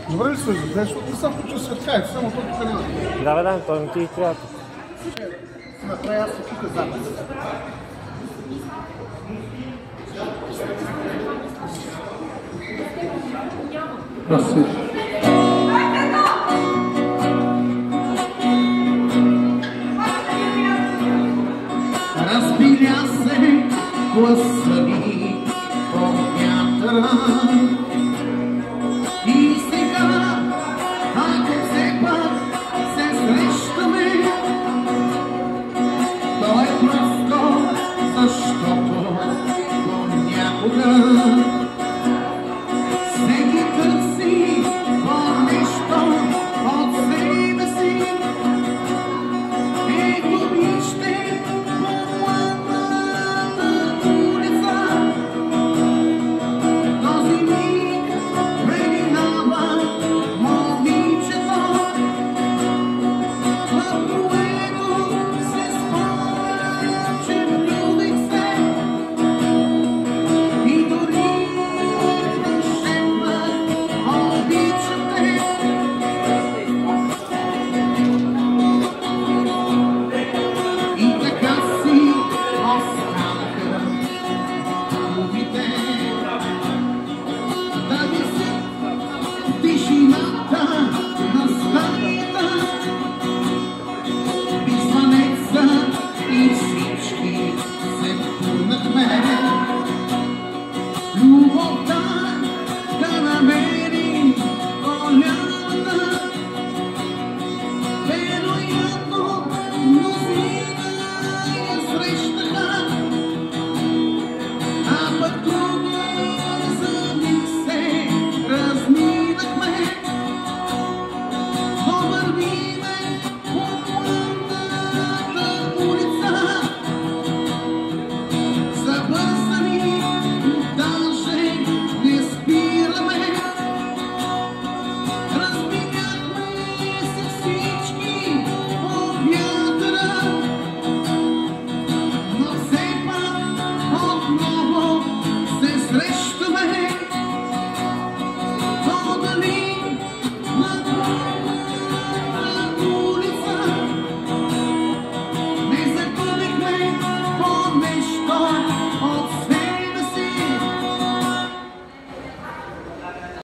Добре ли се вижда? Защото не съм включил светка, само тук канал. Да, той не ти и трябва. Направя аз тук запис. Разбира се, гласа ми по вятъра.